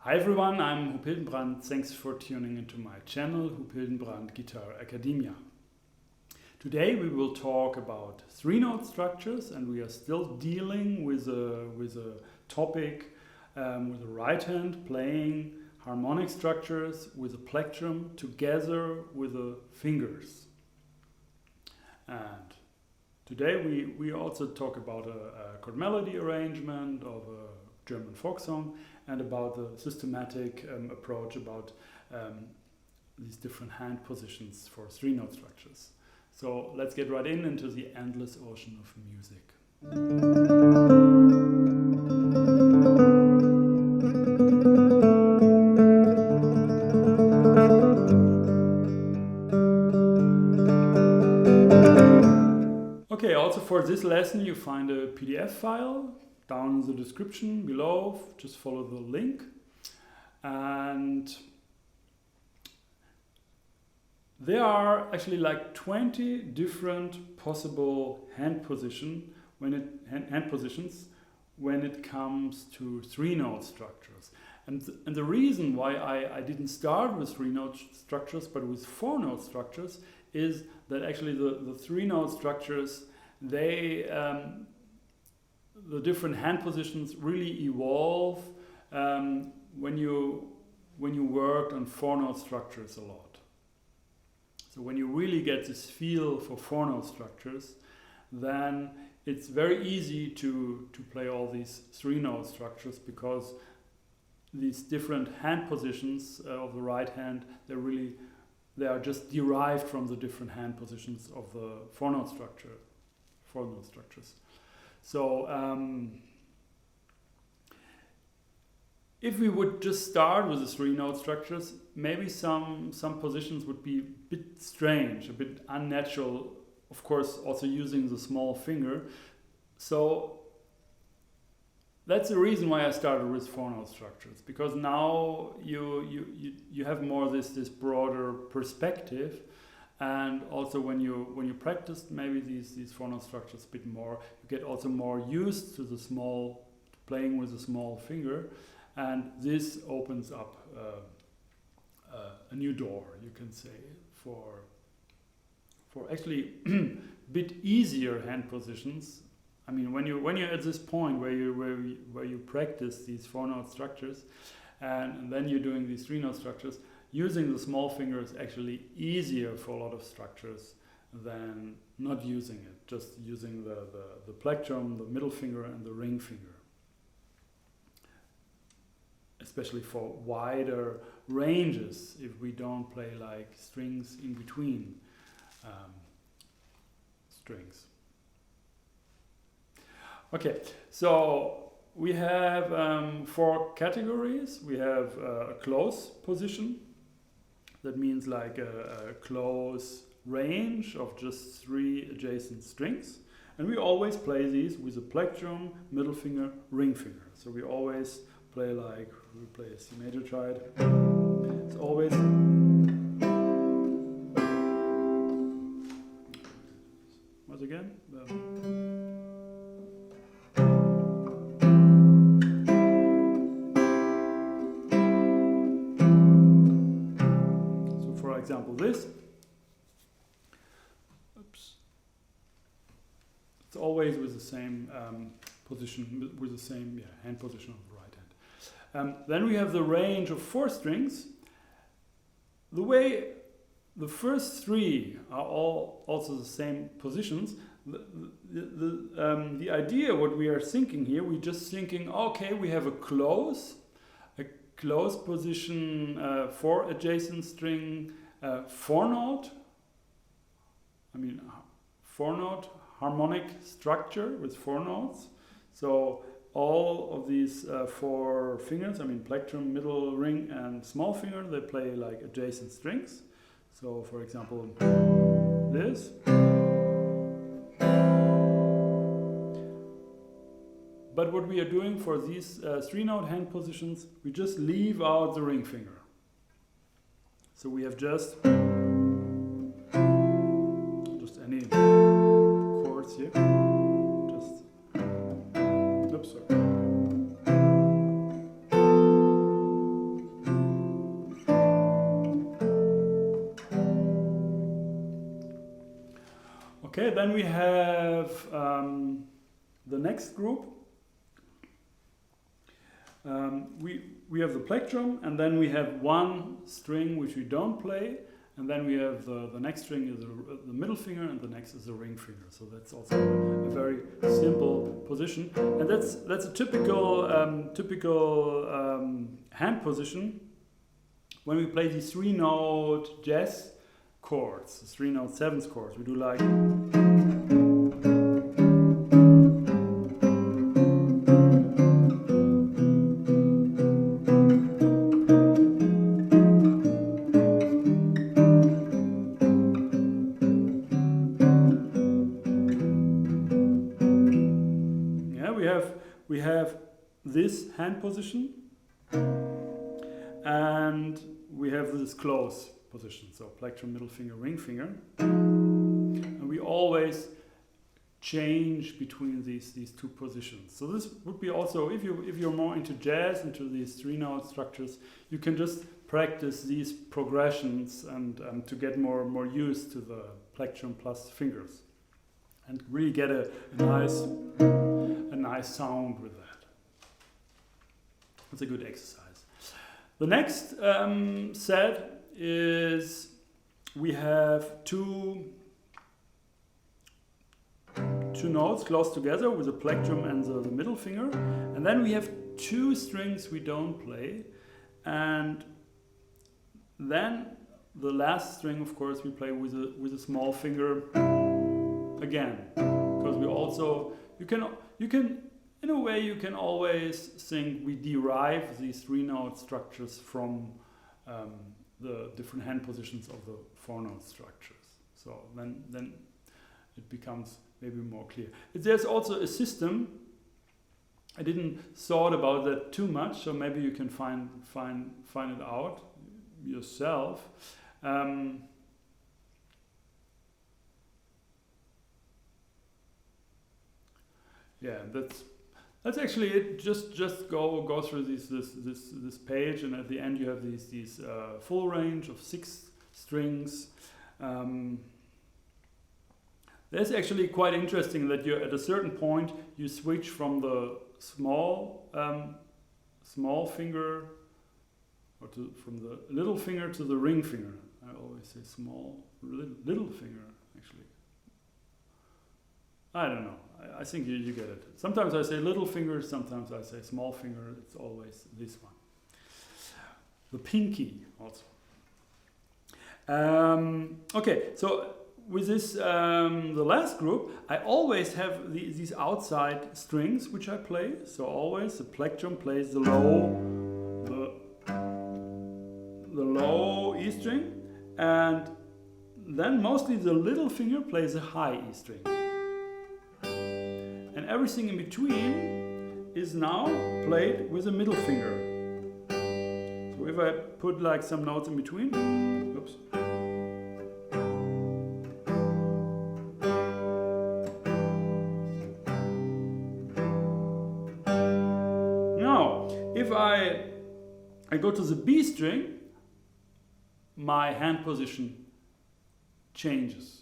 Hi everyone, I'm Huub Hildenbrand. Thanks for tuning into my channel, Huub Hildenbrand Guitar Academia. Today we will talk about 3-note structures, and we are still dealing with a topic with the right hand playing harmonic structures with a plectrum together with the fingers. And today we also talk about a chord melody arrangement of a German folk song and about the systematic approach about these different hand positions for 3-note structures. So let's get right into the endless ocean of music. Okay, also for this lesson you find a PDF file down in the description below. Just follow the link. And there are actually like 20 different possible hand positions when it comes to 3-note structures. And the reason why I didn't start with 3-note structures but with 4-note structures is that actually the 3-note structures, they the different hand positions really evolve when you worked on 4-note structures a lot. So when you really get this feel for 4-note structures, then it's very easy to play all these 3-note structures, because these different hand positions of the right hand, they are just derived from the different hand positions of the 4-note structures. So if we would just start with the 3-note structures, maybe some positions would be a bit strange, a bit unnatural, of course also using the small finger. So that's the reason why I started with 4-note structures, because now you have more this broader perspective. And also when you practice maybe these 4-note structures a bit more, you get also more used to playing with the small finger, and this opens up a new door, you can say, for actually a bit easier hand positions. I mean, when you're at this point where you practice these 4-note structures, and then you're doing these 3-note structures, using the small finger is actually easier for a lot of structures than not using it, just using the plectrum, the middle finger and the ring finger. Especially for wider ranges, if we don't play like strings in between strings. Okay, so we have 4 categories. We have a close position. That means like a close range of just 3 adjacent strings. And we always play these with a plectrum, middle finger, ring finger. So we always play like, we play a C major triad. It's always... Once again. Example this. Oops. It's always with the same position, with the same hand position of the right hand. Then we have the range of 4 strings. The way the first 3 are all also the same positions, the idea what we are thinking here, we're just thinking, okay, we have a close position, 4 adjacent string, 4-note, 4-note harmonic structure with 4 notes. So all of these 4 fingers, plectrum, middle, ring and small finger, they play like adjacent strings. So for example, this. But what we are doing for these 3-note hand positions, we just leave out the ring finger. So we have just any chords here. Oops, sorry. Okay, then we have the next group. We have the plectrum, and then we have one string which we don't play, and then we have the next string is the middle finger, and the next is the ring finger. So that's also a very simple position, and that's a typical hand position when we play these 3-note jazz chords, 3-note seventh chords. We do like. We have this hand position, and we have this close position, so plectrum, middle finger, ring finger, and we always change between these two positions. So this would be also, if you're more into jazz, into these 3-note structures, you can just practice these progressions and to get more used to the plectrum plus fingers, and really get a nice sound with that. It's a good exercise. The next set is we have two notes close together with the plectrum and the middle finger, and then we have 2 strings we don't play, and then the last string, of course, we play with a small finger again, because we also you can in a way you can always think we derive these 3-note structures from the different hand positions of the 4-note structures. So then it becomes maybe more clear. There's also a system. I didn't thought about that too much, so maybe you can find it out yourself. Yeah, that's actually it. Just go through this page, and at the end you have these full range of 6 strings. That's actually quite interesting that you at a certain point you switch from the small finger from the little finger to the ring finger. I always say small little finger actually. I don't know. I think you get it. Sometimes I say little finger, sometimes I say small finger. It's always this one. The pinky also. Okay, so with this, the last group, I always have these outside strings which I play. So always the plectrum plays the low E string, and then mostly the little finger plays a high E string. And everything in between is now played with a middle finger. So if I put like some notes in between, oops. Now, if I go to the B string, my hand position changes.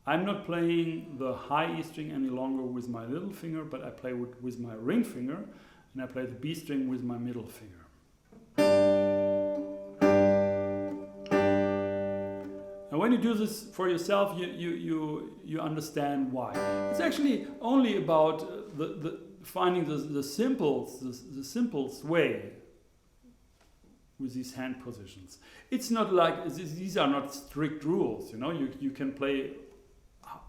I'm not playing the high E string any longer with my little finger, but I play with my ring finger, and I play the B string with my middle finger. And when you do this for yourself, you understand why. It's actually only about finding the simplest way with these hand positions. It's not like these are not strict rules. You know, you can play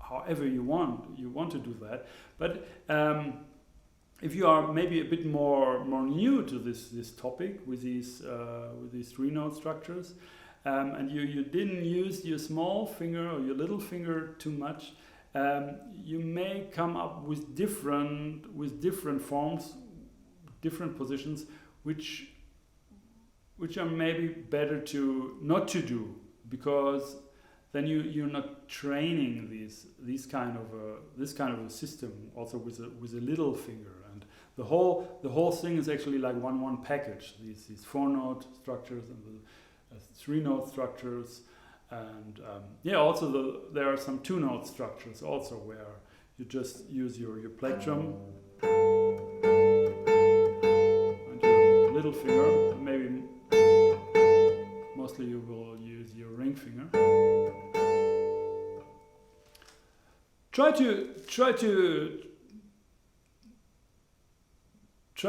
however you want to do that, but if you are maybe a bit more new to this topic with these 3-note structures, and you didn't use your small finger or your little finger too much, you may come up with different forms, different positions, which are maybe better not to do, because then you're not training this kind of a system also with a little finger, and the whole thing is actually like one package. These 4-note structures and the 3-note structures, And yeah, also there are some two-note structures also where you just use your plectrum and your little finger. Maybe mostly you will use your ring finger. Try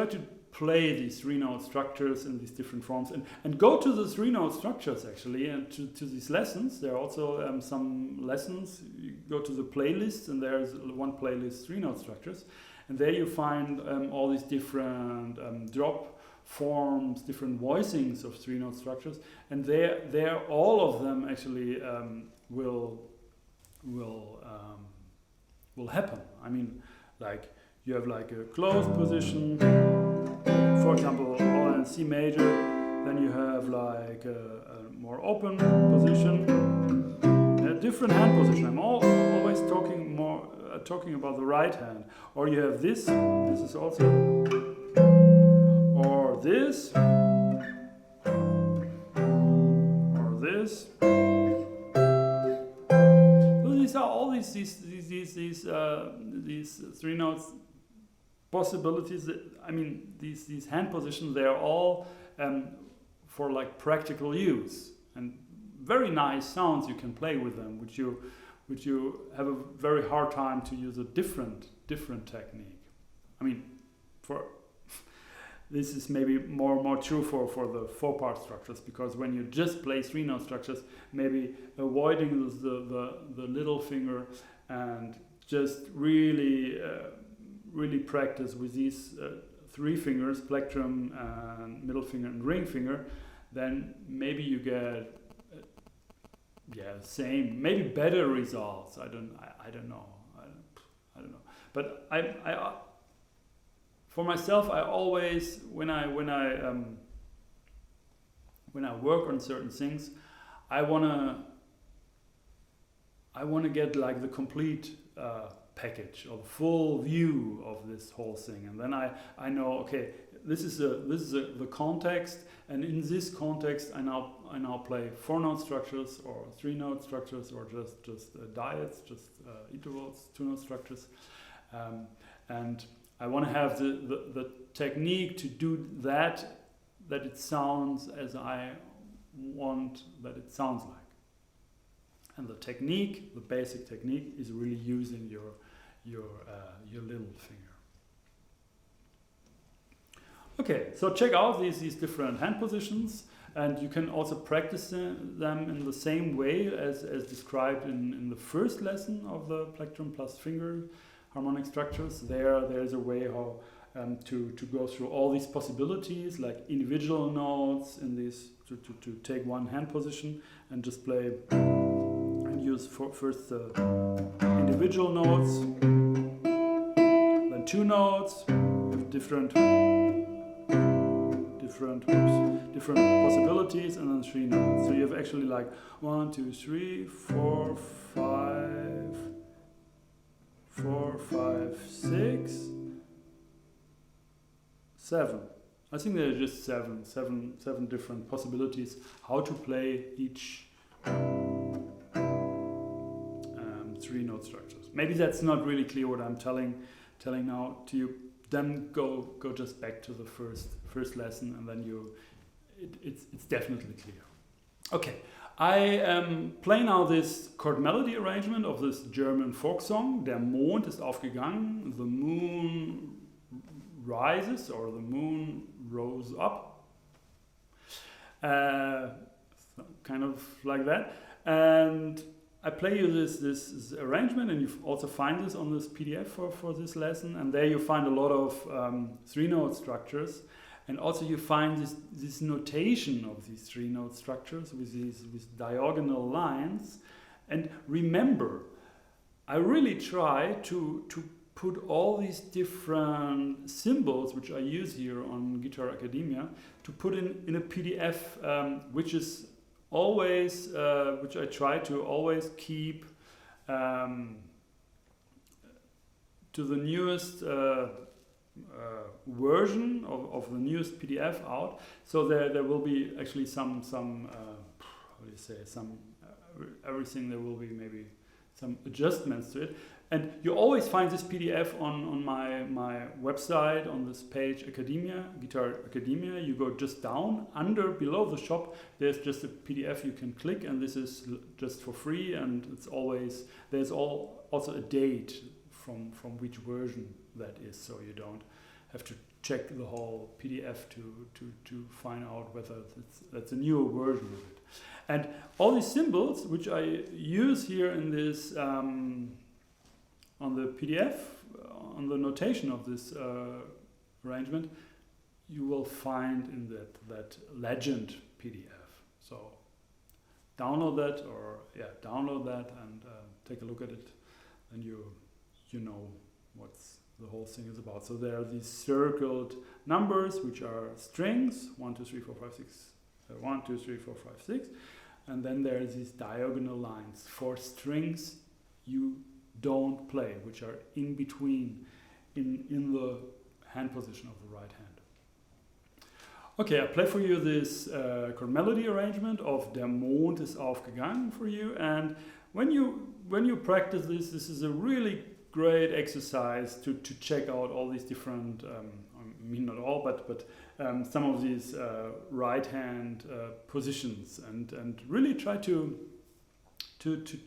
to play these three-note structures in these different forms, and go to the three-note structures actually, and to these lessons. There are also some lessons. You go to the playlists, and there's one playlist, three-note structures, and there you find all these different drop forms, different voicings of three-note structures, and there all of them actually will happen. I mean, like you have like a closed position, for example, all in C major. Then you have like a more open position, a different hand position. I'm always talking about the right hand. Or you have this. This is also, or this, or this. So these are all these three notes possibilities. I mean, these hand positions, they are all for like practical use, and very nice sounds you can play with them, which you have a very hard time to use a different technique. I mean, for this is maybe more true for the 4-part structures, because when you just play three-note structures, maybe avoiding the little finger and just really practice with these 3 fingers, plectrum and middle finger and ring finger, then maybe you get same, maybe better results. I don't know. But I for myself, I always when I work on certain things, I wanna get like the complete package or full view of this whole thing, and then I know, okay, this is the context, and in this context I now play 4-note structures or 3-note structures or just diets, just intervals, 2-note structures, and I want to have the technique to do that it sounds as I want that it sounds like. And the technique, the basic technique, is really using your little finger. Okay, so check out these different hand positions, and you can also practice them in the same way as described in the first lesson of the plectrum plus finger harmonic structures. There's a way how to go through all these possibilities, like individual notes in these, to take one hand position and just play and use first the individual notes, then 2 notes with different possibilities, and then 3 notes. So you have actually like 1, 2, 3, 4, 5, 6, 7. I think there are just seven different possibilities how to play each 3-note structures. Maybe that's not really clear what I'm telling now to you. Then go just back to the first lesson, and then it's definitely clear. Okay, I play now this chord melody arrangement of this German folk song. Der Mond ist aufgegangen, the moon rises, or the moon rose up. Kind of like that. And I play you this arrangement, and you also find this on this PDF for this lesson. And there you find a lot of 3-note structures. And also you find this notation of these 3-note structures with diagonal lines. And remember, I really try to put all these different symbols which I use here on Guitar Academia to put in a PDF, which is always, which I try to always keep to the newest version of the newest PDF out. So there will be actually some how do you say, some everything. There will be maybe some adjustments to it. And you always find this PDF on my website, on this page, Academia, Guitar Academia. You go just down, below the shop, there's just a PDF you can click, and this is just for free, and it's always, there's also a date from which version that is, so you don't have to check the whole PDF to find out whether that's a newer version of it. And all these symbols, which I use here in this, on the PDF, on the notation of this arrangement, you will find in that legend PDF. So download that, and take a look at it, and you know what the whole thing is about. So there are these circled numbers, which are strings, 1, 2, 3, 4, 5, 6, 1, 2, 3, 4, 5, 6, and then there are these diagonal lines for strings you don't play, which are in between, in the hand position of the right hand. Okay, I play for you this chord melody arrangement of Der Mond ist aufgegangen for you, and when you practice this is a really great exercise to check out all these different, I mean not all, but some of these right hand positions, and really try to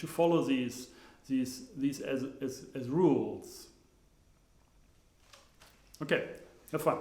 follow these as rules. Okay, have fun.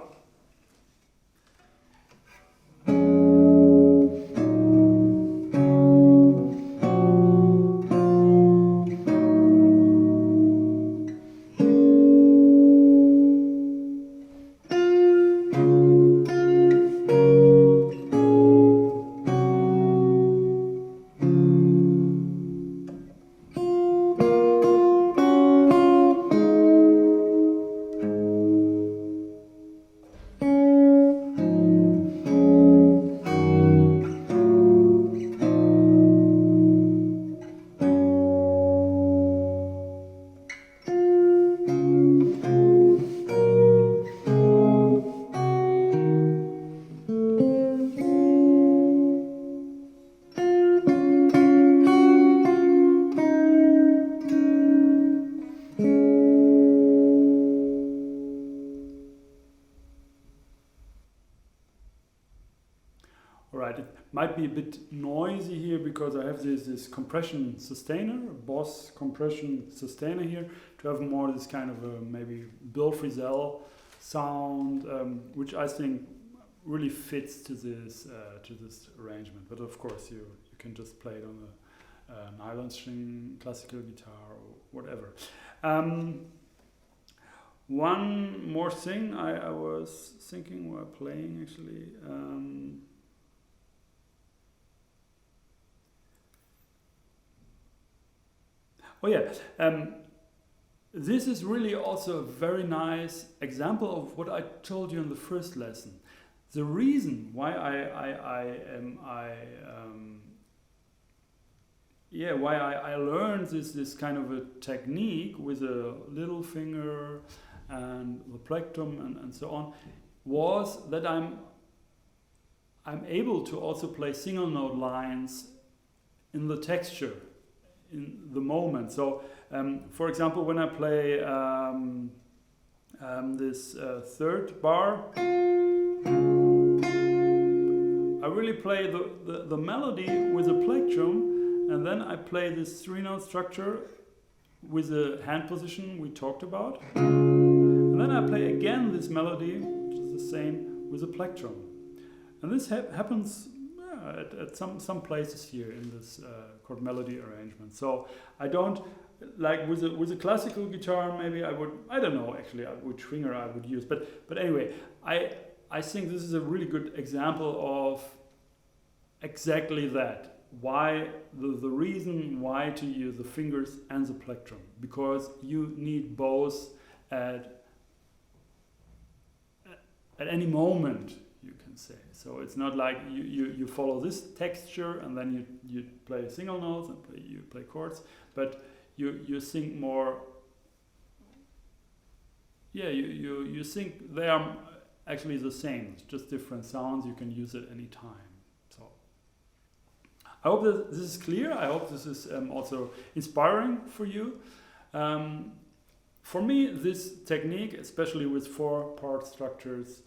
Might be a bit noisy here because I have this compression sustainer, Boss compression sustainer here, to have more this kind of a maybe Bill Frisell sound, which I think really fits to this arrangement. But of course you can just play it on a nylon string, classical guitar, or whatever. One more thing I was thinking while playing actually. Oh yeah, this is really also a very nice example of what I told you in the first lesson. The reason why I learned this kind of a technique with a little finger and the plectrum and so on was that I'm able to also play single note lines in the texture, in the moment. So for example, when I play this third bar, I really play the melody with a plectrum, and then I play this 3-note structure with the hand position we talked about, and then I play again this melody, which is the same, with a plectrum. And this happens at some places here in this chord melody arrangement. So I don't, like with a classical guitar, maybe I would, I don't know actually which finger I would use, but anyway, I think this is a really good example of exactly that. Why the reason why to use the fingers and the plectrum, because you need both at any moment, you can say. So it's not like you follow this texture and then you play single notes and you play chords, but you think more. Yeah, you think they are actually the same. It's just different sounds. You can use it any time. So I hope that this is clear. I hope this is also inspiring for you. For me, this technique, especially with 4-part structures,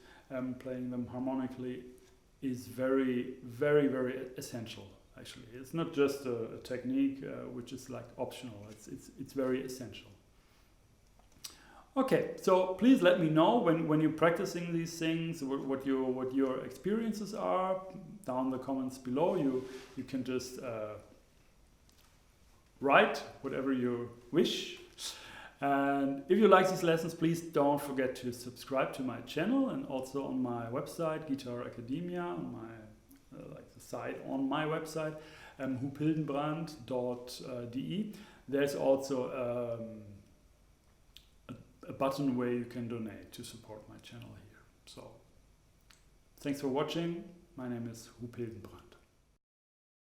playing them harmonically, is very, very, very essential. Actually, it's not just a technique which is like optional. It's very essential. Okay, so please let me know when you're practicing these things, what your experiences are down in the comments below. You can just write whatever you wish. And if you like these lessons, please don't forget to subscribe to my channel and also on my website, Guitar Academia, on my like the site on my website, hupildenbrand.de. There's also a button where you can donate to support my channel here. So thanks for watching. My name is Hupildenbrand.